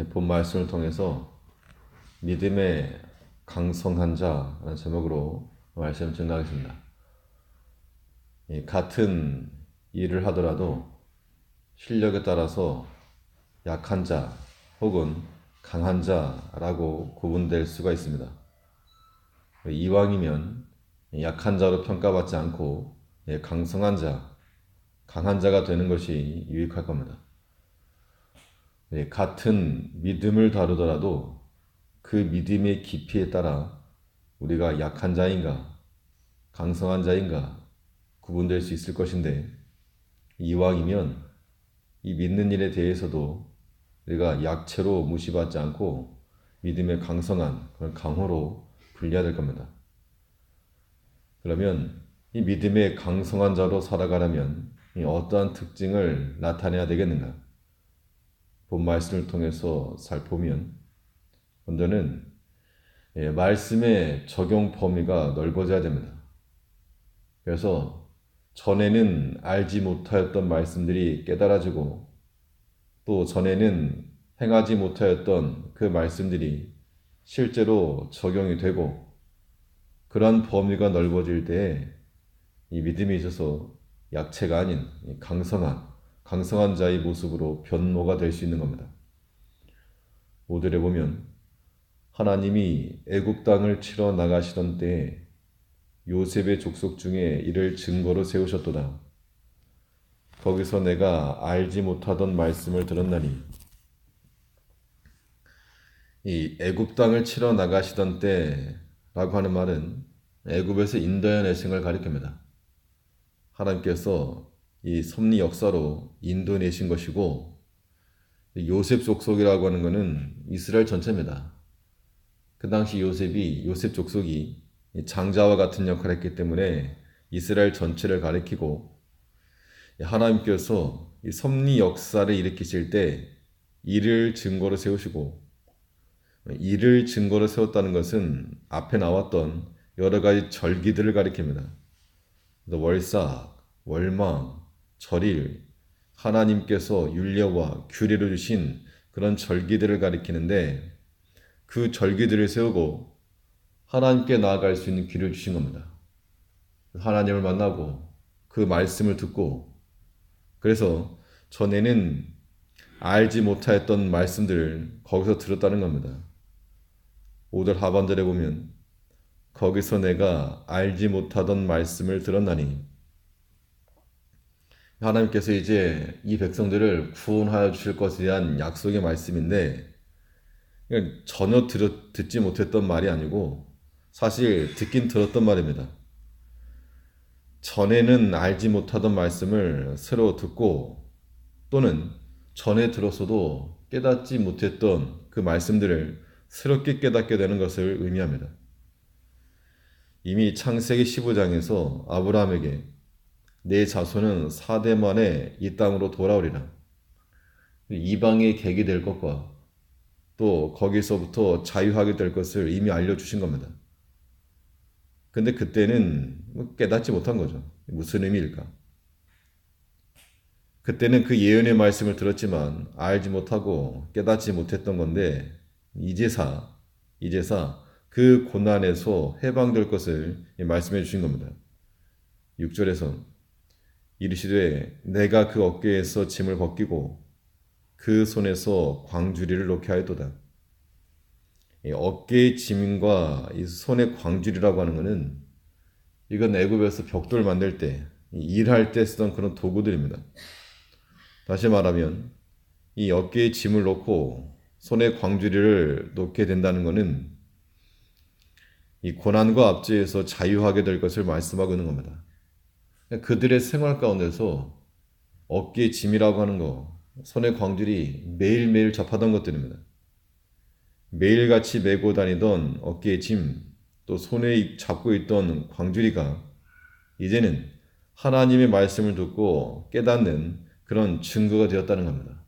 본 말씀을 통해서 믿음의 강성한 자라는 제목으로 말씀 증가하겠습니다. 같은 일을 하더라도 실력에 따라서 약한 자 혹은 강한 자라고 구분될 수가 있습니다. 이왕이면 약한 자로 평가받지 않고 강성한 자, 강한 자가 되는 것이 유익할 겁니다. 같은 믿음을 다루더라도 그 믿음의 깊이에 따라 우리가 약한 자인가, 강성한 자인가 구분될 수 있을 것인데, 이왕이면 이 믿는 일에 대해서도 우리가 약체로 무시받지 않고 믿음의 강성한 그런 강호로 분리해야 될 겁니다. 그러면 이 믿음의 강성한 자로 살아가려면 어떠한 특징을 나타내야 되겠는가? 본 말씀을 통해서 살펴보면 먼저는 말씀의 적용 범위가 넓어져야 됩니다. 그래서 전에는 알지 못하였던 말씀들이 깨달아지고, 또 전에는 행하지 못하였던 그 말씀들이 실제로 적용이 되고, 그러한 범위가 넓어질 때 이 믿음에 있어서 약체가 아닌 강성한 자의 모습으로 변모가 될 수 있는 겁니다. 5절에 보면 하나님이 애굽 땅을 치러 나가시던 때에 요셉의 족속 중에 이를 증거로 세우셨도다. 거기서 내가 알지 못하던 말씀을 들었나니, 이 애굽 땅을 치러 나가시던 때라고 하는 말은 애굽에서 인도해내신 걸 가리킵니다. 하나님께서 이 섭리 역사로 인도내신 것이고, 요셉 족속이라고 하는 것은 이스라엘 전체입니다. 그 당시 요셉 족속이 장자와 같은 역할을 했기 때문에 이스라엘 전체를 가리키고, 하나님께서 이 섭리 역사를 일으키실 때 이를 증거로 세우시고, 이를 증거로 세웠다는 것은 앞에 나왔던 여러 가지 절기들을 가리킵니다. 월삭, 월망, 절일, 하나님께서 율례와 규례를 주신 그런 절기들을 가리키는데, 그 절기들을 세우고 하나님께 나아갈 수 있는 길을 주신 겁니다. 하나님을 만나고 그 말씀을 듣고, 그래서 전에는 알지 못하였던 말씀들을 거기서 들었다는 겁니다. 5절 하반절에 보면 거기서 내가 알지 못하던 말씀을 들었나니, 하나님께서 이제 이 백성들을 구원하여 주실 것에 대한 약속의 말씀인데, 전혀 듣지 못했던 말이 아니고 사실 듣긴 들었던 말입니다. 전에는 알지 못하던 말씀을 새로 듣고, 또는 전에 들었어도 깨닫지 못했던 그 말씀들을 새롭게 깨닫게 되는 것을 의미합니다. 이미 창세기 15장에서 아브라함에게 내 자손은 4대 만에 이 땅으로 돌아오리라, 이방의 객이 될 것과 또 거기서부터 자유하게 될 것을 이미 알려주신 겁니다. 근데 그때는 깨닫지 못한 거죠. 무슨 의미일까? 그때는 그 예언의 말씀을 들었지만 알지 못하고 깨닫지 못했던 건데, 이제사 그 고난에서 해방될 것을 말씀해 주신 겁니다. 6절에서 이르시되 내가 그 어깨에서 짐을 벗기고 그 손에서 광주리를 놓게 하였도다. 어깨의 짐과 이 손의 광주리라고 하는 것은, 이건 애굽에서 벽돌 만들 때, 일할 때 쓰던 그런 도구들입니다. 다시 말하면 이 어깨에 짐을 놓고 손에 광주리를 놓게 된다는 것은 이 고난과 압제에서 자유하게 될 것을 말씀하고 있는 겁니다. 그들의 생활 가운데서 어깨에 짐이라고 하는 거, 손에 광주리 매일매일 접하던 것들입니다. 매일같이 메고 다니던 어깨에 짐, 또 손에 잡고 있던 광주리가 이제는 하나님의 말씀을 듣고 깨닫는 그런 증거가 되었다는 겁니다.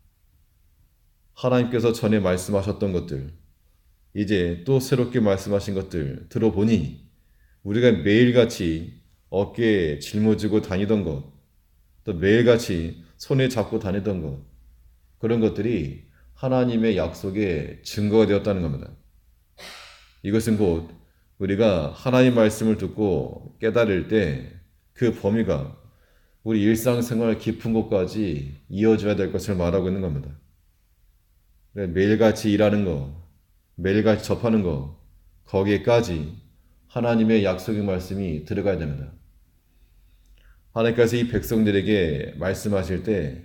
하나님께서 전에 말씀하셨던 것들, 이제 또 새롭게 말씀하신 것들 들어보니, 우리가 매일같이 어깨에 짊어지고 다니던 것, 또 매일같이 손에 잡고 다니던 것, 그런 것들이 하나님의 약속의 증거가 되었다는 겁니다. 이것은 곧 우리가 하나님 말씀을 듣고 깨달을 때 그 범위가 우리 일상생활 깊은 곳까지 이어져야 될 것을 말하고 있는 겁니다. 매일같이 일하는 거, 매일같이 접하는 거, 거기에까지 하나님의 약속의 말씀이 들어가야 됩니다. 하나님께서 이 백성들에게 말씀하실 때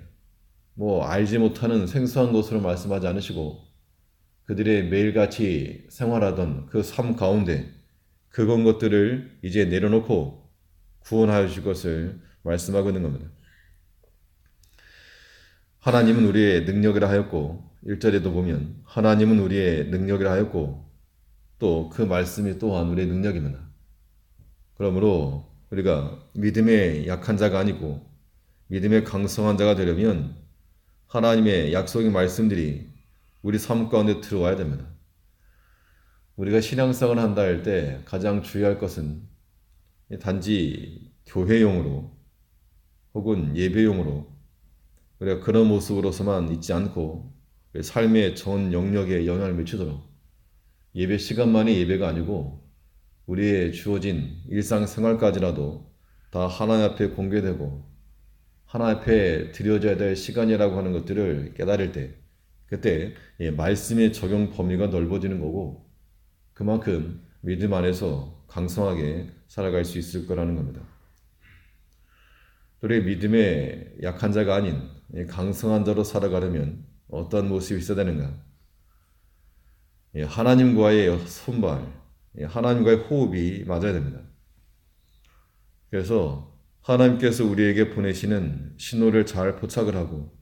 알지 못하는 생소한 것으로 말씀하지 않으시고 그들의 매일같이 생활하던 그 삶 가운데 그건 것들을 이제 내려놓고 구원하여 주실 것을 말씀하고 있는 겁니다. 하나님은 우리의 능력이라 하였고 1절에도 보면 하나님은 우리의 능력이라 하였고 또 그 말씀이 또한 우리의 능력입니다. 그러므로 우리가 믿음의 약한 자가 아니고 믿음의 강성한 자가 되려면 하나님의 약속의 말씀들이 우리 삶 가운데 들어와야 됩니다. 우리가 신앙생활을 한다 할 때 가장 주의할 것은 단지 교회용으로 혹은 예배용으로 우리가 그런 모습으로서만 있지 않고 삶의 전 영역에 영향을 미치도록 예배 시간만이 예배가 아니고 우리의 주어진 일상생활까지라도 다 하나님 앞에 공개되고 하나님 앞에 드려져야 될 시간이라고 하는 것들을 깨달을 때 그때 말씀의 적용 범위가 넓어지는 거고 그만큼 믿음 안에서 강성하게 살아갈 수 있을 거라는 겁니다. 우리의 믿음의 약한 자가 아닌 강성한 자로 살아가려면 어떤 모습이 있어야 되는가? 하나님과의 손발, 하나님과의 호흡이 맞아야 됩니다. 그래서 하나님께서 우리에게 보내시는 신호를 잘 포착을 하고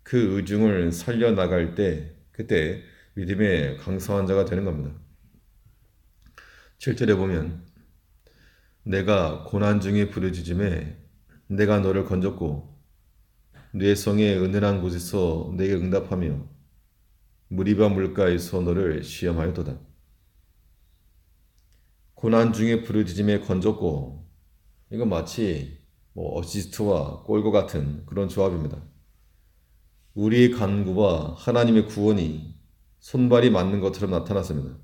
그 의중을 살려나갈 때 그때 믿음의 강성한 자가 되는 겁니다. 7절에 보면 내가 고난 중에 부르짖음에 내가 너를 건졌고 네 성의 은은한 곳에서 내게 응답하며 무리바 물가에서 너를 시험하였도다. 고난 중에 부르짖음에 건졌고 이건 마치 어시스트와 골과 같은 그런 조합입니다. 우리의 간구와 하나님의 구원이 손발이 맞는 것처럼 나타났습니다.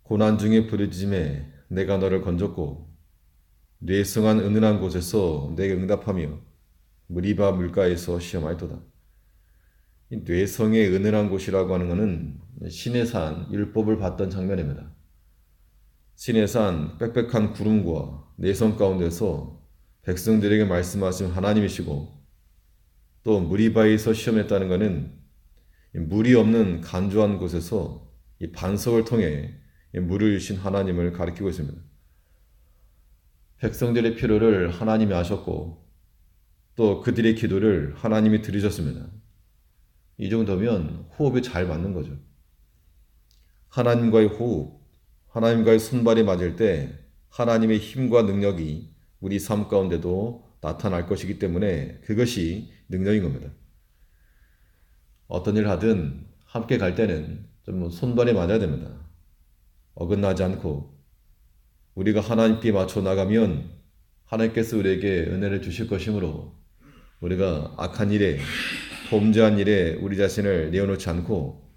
고난 중에 부르짖음에 내가 너를 건졌고 네 성한 은은한 곳에서 내게 응답하며 무리바 물가에서 시험하였도다. 이 뇌성의 은은한 곳이라고 하는 것은 시내산 율법을 받던 장면입니다. 시내산 빽빽한 구름과 내성 가운데서 백성들에게 말씀하신 하나님이시고 또 무리바에서 시험했다는 것은 물이 없는 간조한 곳에서 이 반석을 통해 물을 주신 하나님을 가리키고 있습니다. 백성들의 필요를 하나님이 아셨고 또 그들의 기도를 하나님이 들으셨습니다. 이 정도면 호흡이 잘 맞는 거죠. 하나님과의 호흡, 하나님과의 손발이 맞을 때 하나님의 힘과 능력이 우리 삶 가운데도 나타날 것이기 때문에 그것이 능력인 겁니다. 어떤 일을 하든 함께 갈 때는 좀 손발이 맞아야 됩니다. 어긋나지 않고 우리가 하나님께 맞춰 나가면 하나님께서 우리에게 은혜를 주실 것이므로 우리가 악한 일에 범죄한 일에 우리 자신을 내어놓지 않고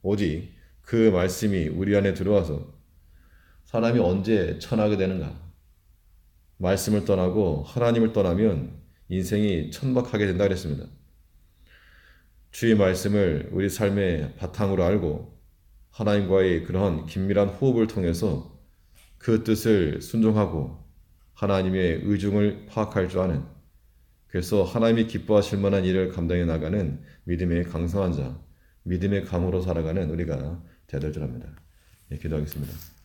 오직 그 말씀이 우리 안에 들어와서 사람이 언제 천하게 되는가? 말씀을 떠나고 하나님을 떠나면 인생이 천박하게 된다 그랬습니다. 주의 말씀을 우리 삶의 바탕으로 알고 하나님과의 그러한 긴밀한 호흡을 통해서 그 뜻을 순종하고 하나님의 의중을 파악할 줄 아는 그래서 하나님이 기뻐하실 만한 일을 감당해 나가는 믿음의 강성한 자, 믿음의 감으로 살아가는 우리가 되어야 줄 압니다. 기도하겠습니다.